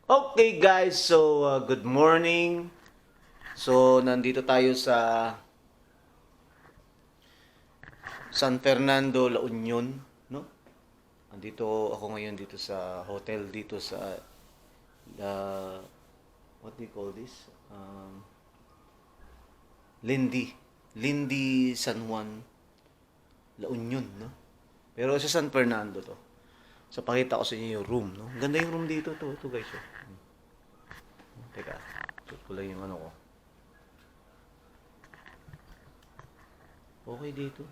Okay guys, so good morning. So nandito tayo sa San Fernando, La Union, no? Nandito ako ngayon dito sa hotel dito sa what do you call this? Lindy San Juan, La Union, no? Pero sa San Fernando to. So pakita ko sa inyo yung room, no? Ganda yung room dito to guys. Oh. Teka, suot ko lang yung ano ko. Okay dito.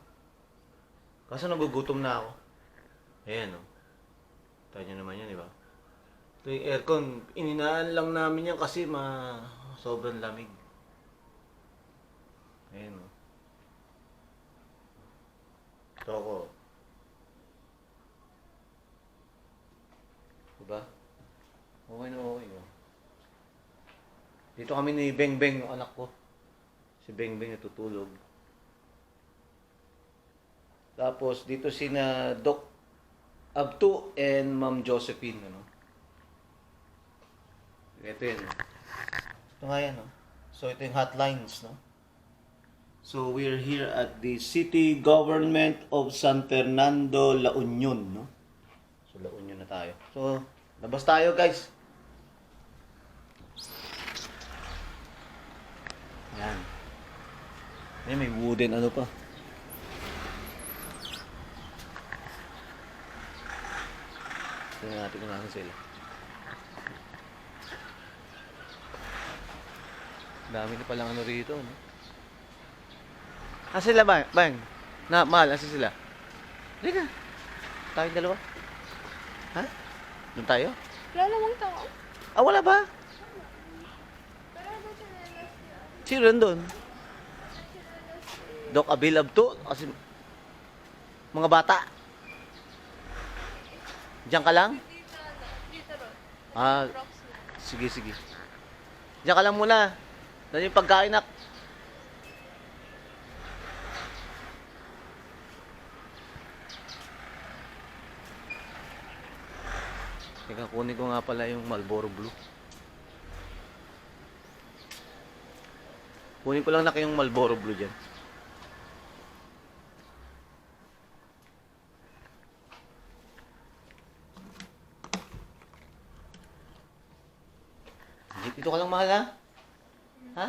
Kaso nagugutom na ako. Ayan, no? Tayo nyo naman yan, di ba? Ito yung aircon. Ininaan lang namin yan kasi sobrang lamig. Ayan, no? Ito ako. Diba? Okay na okay, no? Dito kami ni Beng Beng, yung anak ko. Si Beng Beng natutulog. Tapos dito sina Doc Abtu and Ma'am Josephine, ano. Ito yun. Ito nga yan, no? So ito yung hotlines, no? So we're here at the City Government of San Fernando, La Union, no? So La Union na tayo. So labas tayo, guys. Yan. Ayan, may wooden ano pa. Tingnan natin kung nasan sila. Dami na palang ano rito, no? Sila ba? Bang? Mahal, asan sila? Hindi na. Tayong dalawa. Ha? Doon tayo? Wala namang tao. Wala ba? Sino nandun? Doc Abil Abto? Kasi mga bata. Diyan ka lang? Dito ron. Sige. Diyan ka lang muna. Dahil yung pagkain na. Teka, kunin ko nga pala yung Marlboro Blue. Kunin ko lang na yung Marlboro Blue dyan. Dito ka lang, mahal, ha? Ha?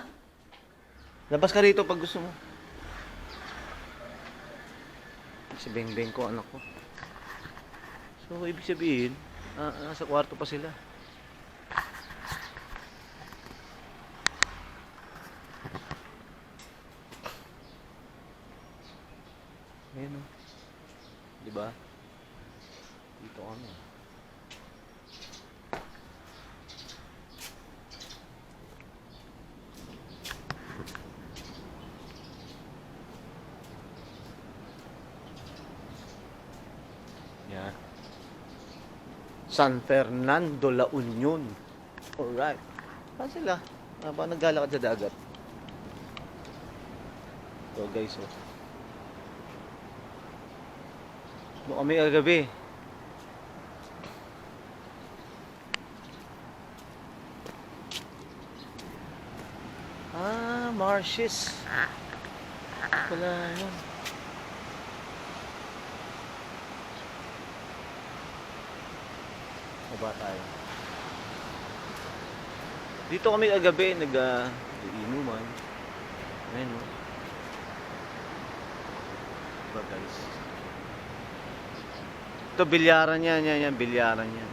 Labas ka rito pag gusto mo. Si Beng Beng ko, anak ko. So, ibig sabihin, nasa kwarto pa sila. Ayan, o. Diba? Dito kami. Yan. San Fernando, La Union. Alright. Saan sila? Ba naglalakad sa dagat? So guys, oh. Doon kami kagabi. Marshes. Wala yun. Baba tayo. Dito kami kagabi, nag-inuman. Ayan, no? Diba, guys? Ito, bilyaran yan, bilyaran yan.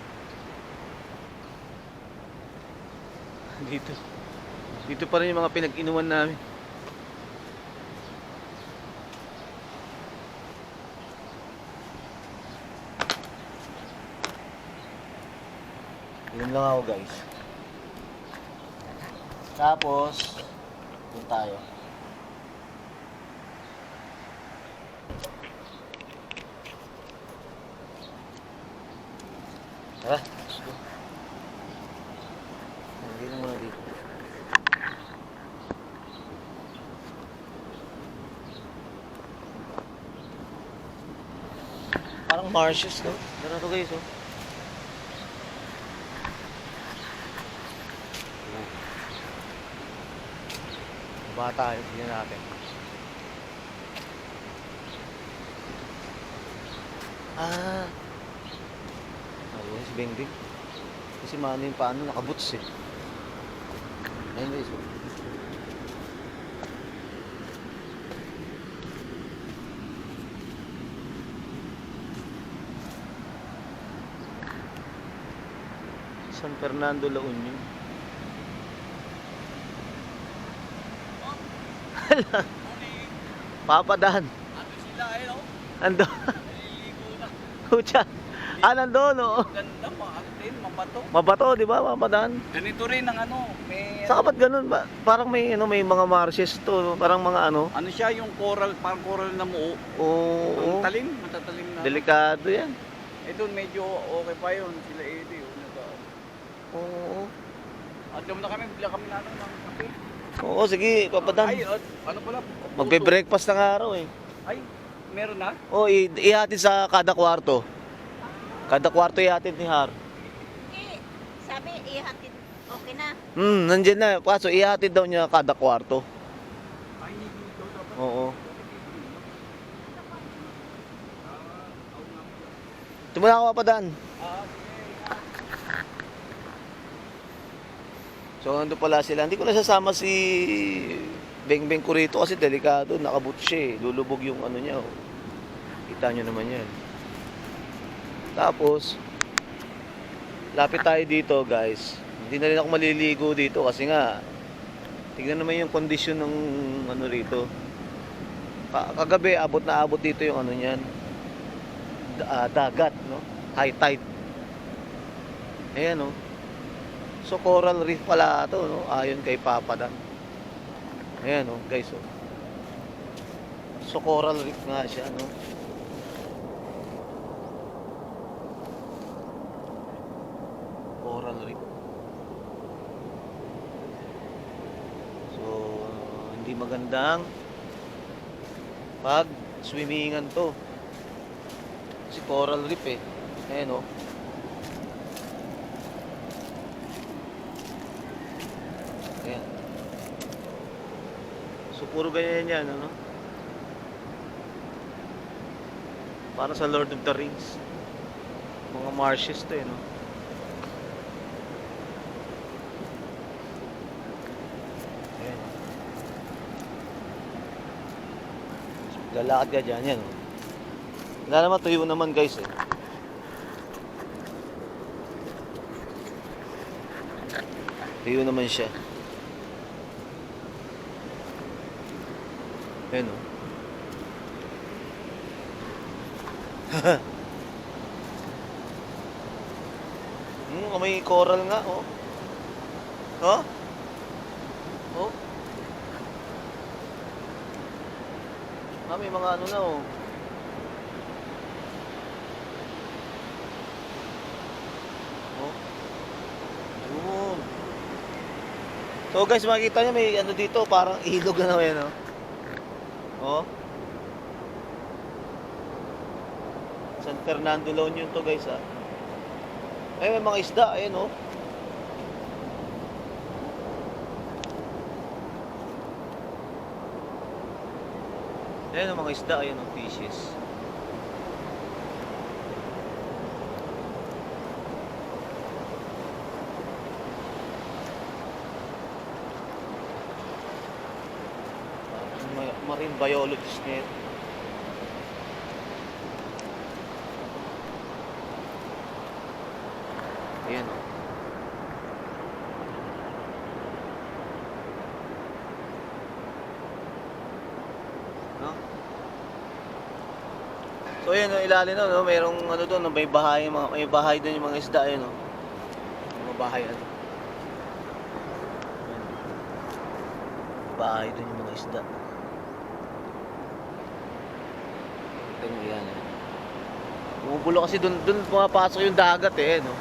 Dito pa rin yung mga pinag-inuman namin. Ilan lang ako, guys. Tapos, doon tayo. Tara, let's go. Hindi na muna dito. Parang marshes, no? Tara to, guys, oh. Bata tayo, tingnan natin. Ah, ayun si Bengbing. Kasi mano yung paano, nakaboots eh. Ayun guys. San Fernando, La Union. Papadaan. Ano sila eh, no? Ando. Naliligo na. Pucha. Nandun, oo. Ganda, maatin, mabato. Mabato, di ba? Papadaan. Ganito rin ang ano, may Saka ba't ganun ba? Parang may may mga marshes to, parang mga ano. ano siya, yung coral, parang coral na muo. Oo. Matalim, matatalim na. Delikado 'yan. Eh doon medyo okay pa yun, sila Eddie. Oo. At doon na kami, bila kami na ano, ng kape. Oo, sige, papadaan. Ay, ano pala? Magbe-breakfast ng araw eh. Ay, meron na? Oo, ihatid sa kada kwarto. Kada kwarto ihatid ni Har. Eh, sabi, ihatid, okay na. Nandiyan na. Kaso ihatid daw niya kada kwarto. Ay, dito dapat. Oo. Tumula ako papadaan. So, ando pala sila. Hindi ko na sasama si Bengbeng ko rito kasi delikado. Nakaboot siya eh. Lulubog yung ano niya. Oh. Kita nyo naman yan. Tapos, lapit tayo dito guys. Hindi na rin ako maliligo dito kasi nga, tignan naman yung kondisyon ng ano rito. Kagabi, abot na abot dito yung ano niyan. Dagat, no? High tide. Ayan, no? So coral reef pala ito, no? Ayon kay Papadan. Ayan, no, guys, oh. So coral reef nga siya, no? Coral reef. So hindi magandang pag swimmingan to. Si coral reef eh. Ayan, oh. Ayan. So puro ganyan yan, ano? Para sa Lord of the Rings. Mga marshes to eh, no? Ayan. So, lalakad ka dyan, yan, oh. Wala naman, tuyo naman guys eh. Tuyo naman siya. Ayan, oh. May coral nga, oh. Oh? Oh? May mga ano na, oh. Oh? Yun. So guys, makikita nyo may ano dito, parang ilog na naman, oh. Oh? San Fernando La Union to guys, ah. Ay, may mga isda, ayun, oh. Ayun ang mga isda, ayun ang fishes. Marine biologist net. Ayan, oh. No? So ayan, no, ilalim na, no, mayroong ano doon, no, may bahay, may bahay doon yung mga isda, ayun, no. Mga bahay, ano. Ayan. Bahay doon yung mga isda. Ito mo yan, eh. Bumubulo kasi doon pumapasok yung dagat, eh, no.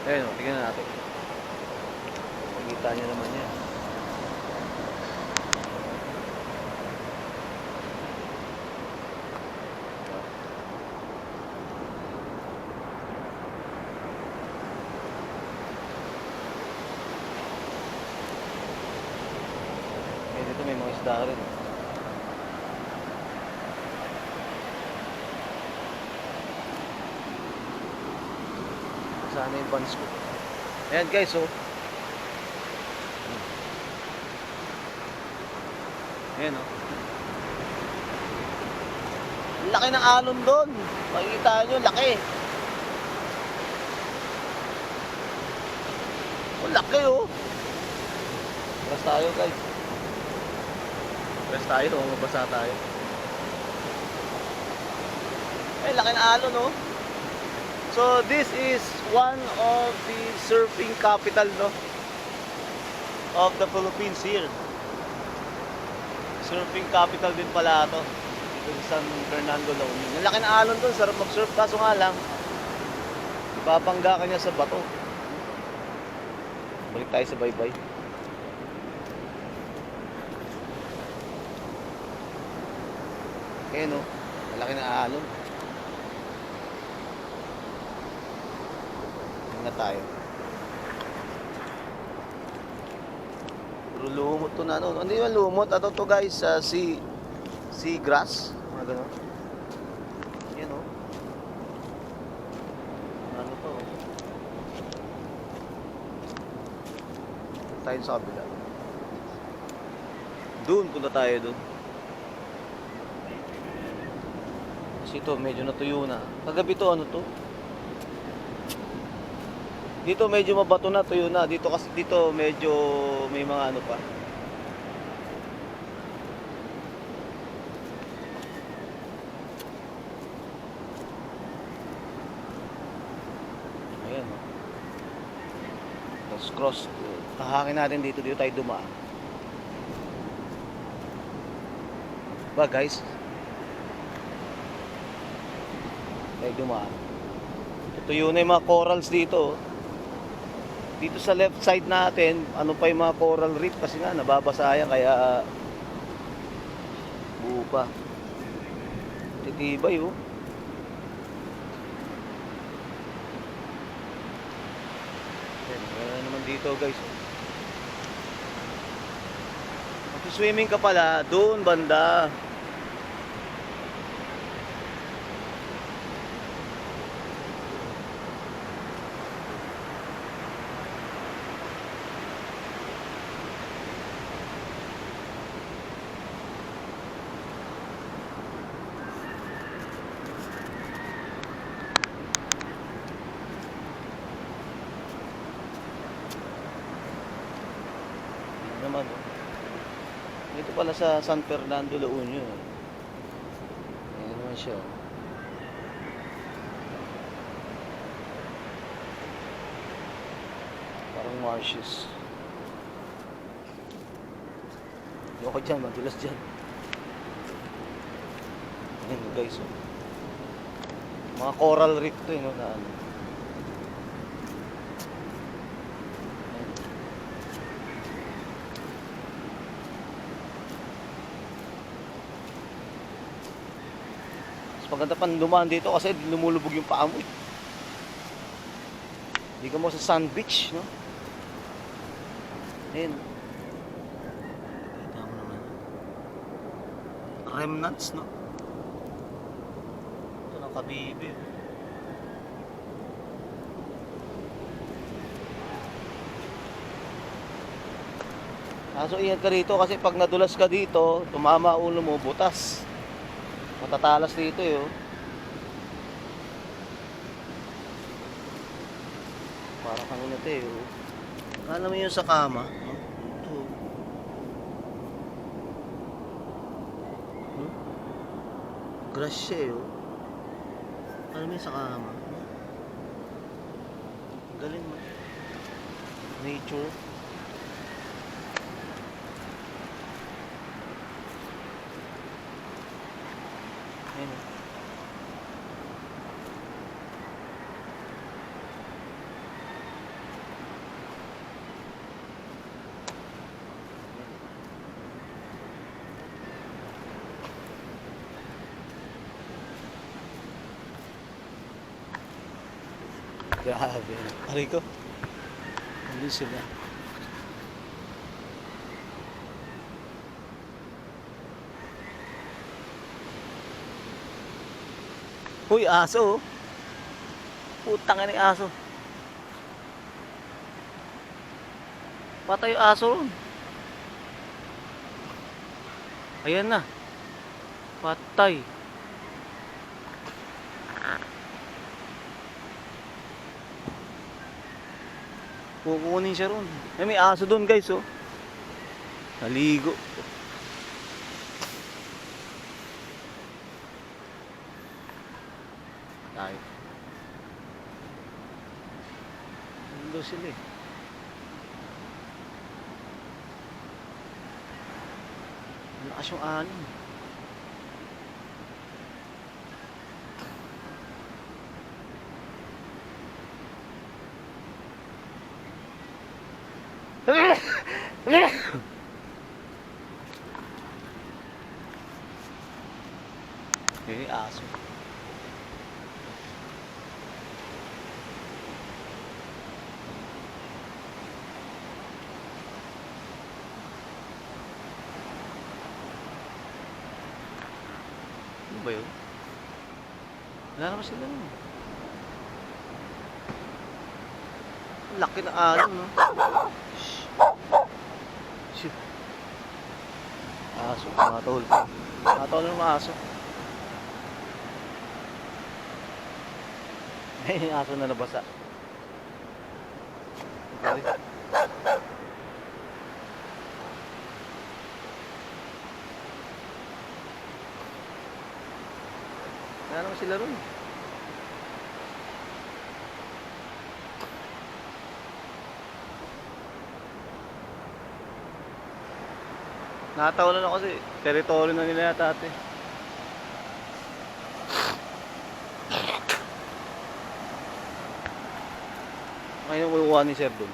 Ayun, no, tingnan natin. Makikita nyo naman yan. isda rin. Sana yung buns ko. Ayan guys, oh. Ayan, oh. Ang laki ng alon doon. Makikita nyo, laki. Ang laki, oh. Press tayo, guys. Press tayo, oh. Mabasa tayo. Ay, laki ng alon, oh. So, this is one of the surfing capital, no? Of the Philippines here. Surfing capital din pala ito. Dito sa San Fernando, La Union. Ang laki ng alon doon, sarap mag-surf. Kaso nga lang, ipapangga ka niya sa bato. Balik tayo sa baybay. Ayan, no? Malaki na alon. Tingnan tayo. Pero lumot to na, no? Hindi naman lumot. Ato to guys, sea grass. Mga gano'n. Yan, oh. Ano to, oh. Tayo sa kabila. Doon, punta tayo doon. Kasi ito, medyo natuyo na. Kagabi to, ano to? Dito medyo mabato na, tuyo na. Dito kasi dito medyo may mga ano pa. Ayan, oh. Tapos cross. Kahakin natin dito tayo dumaan. Ba guys? Tayo dumaan. Tuyo na yung mga corals dito, oh. Dito sa left side natin, ano pa yung mga coral reef kasi nga nababasa yan kaya buo pa. Titibay, oh. Ayan naman dito guys, oh. Mag-swimming ka pala doon banda. Naman, oh. Dito pala sa San Fernando, La Union. Ayan naman siya, oh. Parang marshes. Loko dyan, madulas dyan. Ayan guys, oh. Mga coral reef to, no, na ano. Maganda pang dumaan dito kasi lumulubog yung paa mo. Hindi ka mo sa sand beach, no? Ayan. Kita mo naman. Remnants, no? Ito ng kabibi. Kaso ingat ka rito kasi pag nadulas ka dito, tumama ulo mo, butas. Matatalas dito, eh, oh. Para kang ito, eh, oh. Kala mo yun sa kama, no? Ito. Grass siya, eh, oh. Kala mo yun sa kama, no? Galing mo. Nature. Ayan. Grabe. Aray ko. Ano sila? Uy, aso oh. Putang ina yung aso. Patay yung aso ron. Ayan na. Patay. Kukunin siya ron. Eh, may aso doon guys oh. Naligo. Tayo. Nandun sila eh. Malakas yung alon. Eh, aso. Ano ba yun? Wala naman sila. Laki na alon, no? Shhh. Shhh. Aso, matahol. Matahol ng mga aso. Ay, aso na nabasa. Okay. Wala naman sila ron. Nakatawa na ako kasi teritoryo na nila yata ate. Ngayon kukuha ni Sir doon.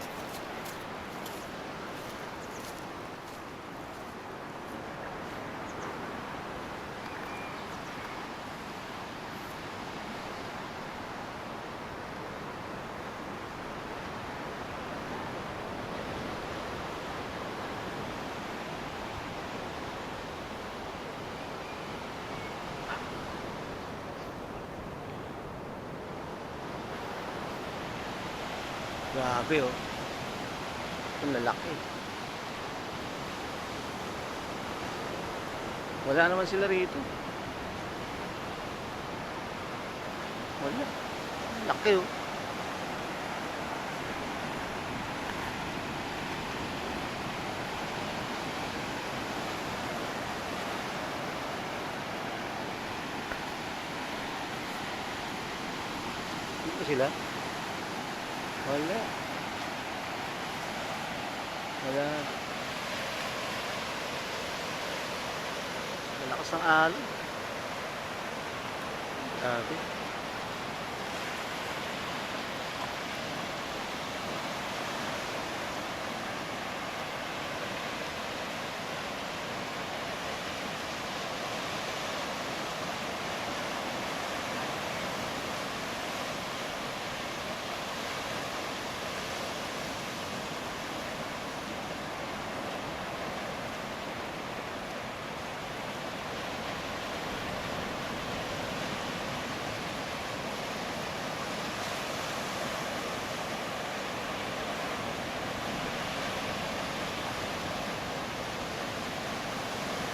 Grabe oh. Ang lalaki. Wala naman sila rito. Wala. Laki oh. Dito sila. Wala. Wala. Malakas ng alon. Grabe.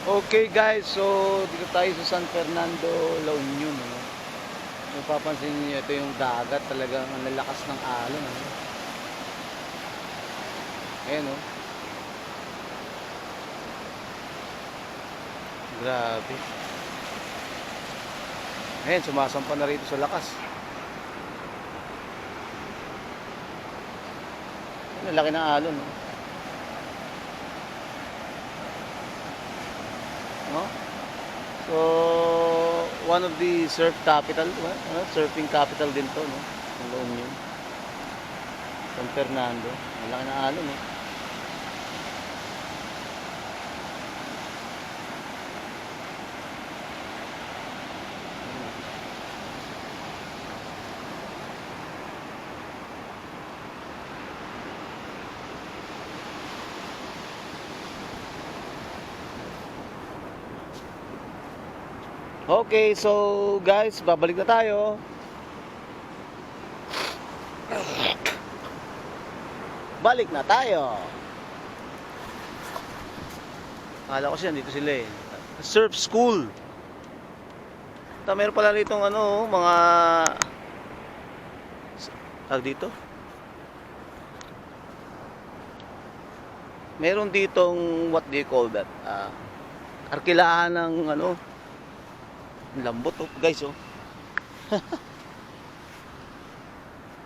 Okay guys, so dito tayo sa San Fernando, La Union. Ano? Kung papansin niyo, ito yung dagat, talagang ang lalakas ng alon. Ano? Ayan o. Grabe. Ayan, sumasampa na rito sa lakas. Ang laki ng alon. No? No? So, one of the surf capital, surfing capital din to, no? Ang La Union. San Fernando. Ang laki ng alon, no? Okay, so guys, babalik na tayo. Balik na tayo. Akala ko siya, dito sila eh. Surf school. Meron pala rito ano, mga tawag dito. Meron ditong, what do you call that? Arkilahan ng ano, lambot oh, guys oh.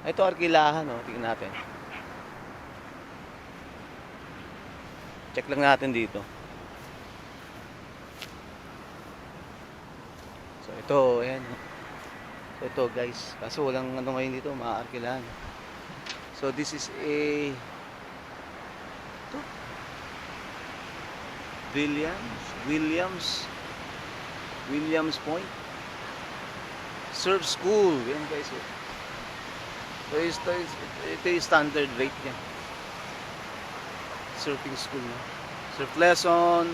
Ito arkilahan oh, tingnan natin. Check lang natin dito. So ito, ayan. So ito guys, kaso walang ano ngayon dito, maarkilahan. So this is a ito. Williams Point Surf School. Yan guys. Ito yung standard rate niya. Surfing school no? Surf lesson,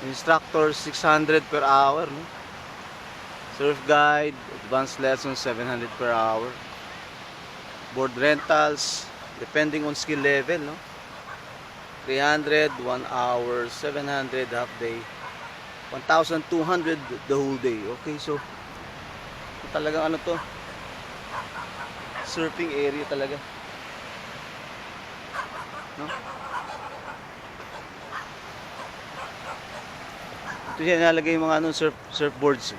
instructor 600 per hour no? Surf guide, advanced lesson 700 per hour. Board rentals depending on skill level no? 300 1 hour, 700 half day, 1,200 the whole day. Okay, so talagang ano to, surfing area talaga no? Ito siya nalagay yung mga ano, surfboards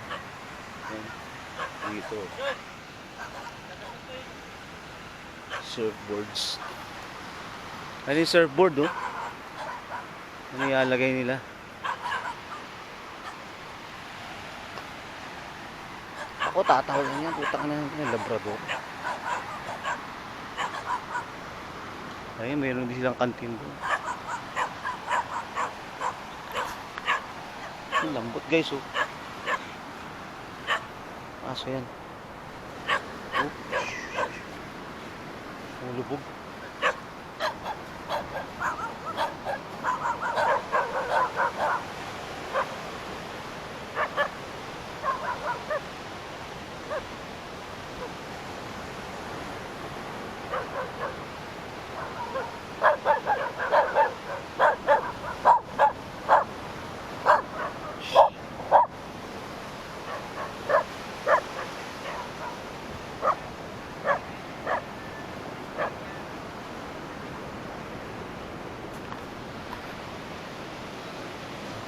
dito, surfboards. Ano yung surfboard oh? Ano yung ilalagay nila? Ako tatawa lang yan, putang na yung labrador. Ayun, mayroon din silang kantin doon. Ang lambot guys oh. Aso yan. Oh. Lubog.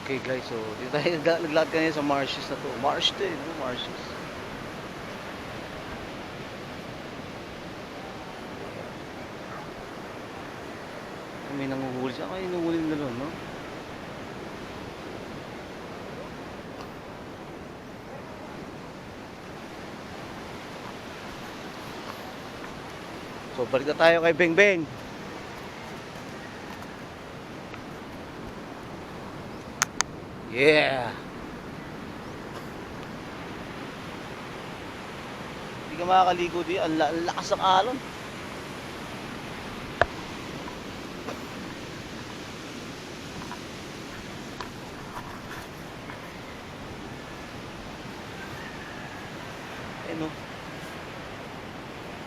Okay guys, so dito tayo naglalakad kanina sa marshes na to. Marsh to eh, no? Marshes. May nanguhuli siya. Ay, nanguhuli na doon, no? So balik na tayo kay Beng Beng. Yeah. Hindi ka makakaligo di, ang lakas ng alon. Ayun oh.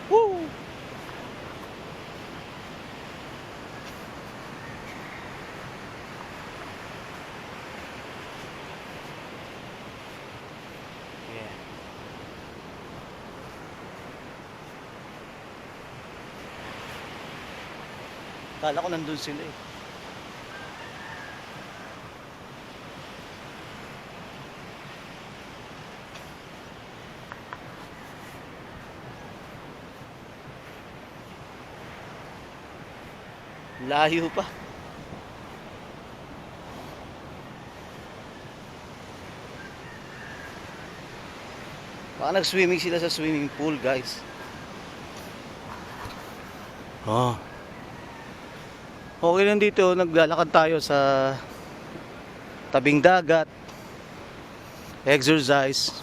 Woo! Yeah. Kala ko nandun sila eh. Layo pa. Baka nag-swimming sila sa swimming pool, guys. Oh. Okay lang dito, naglalakad tayo sa tabing dagat. Exercise.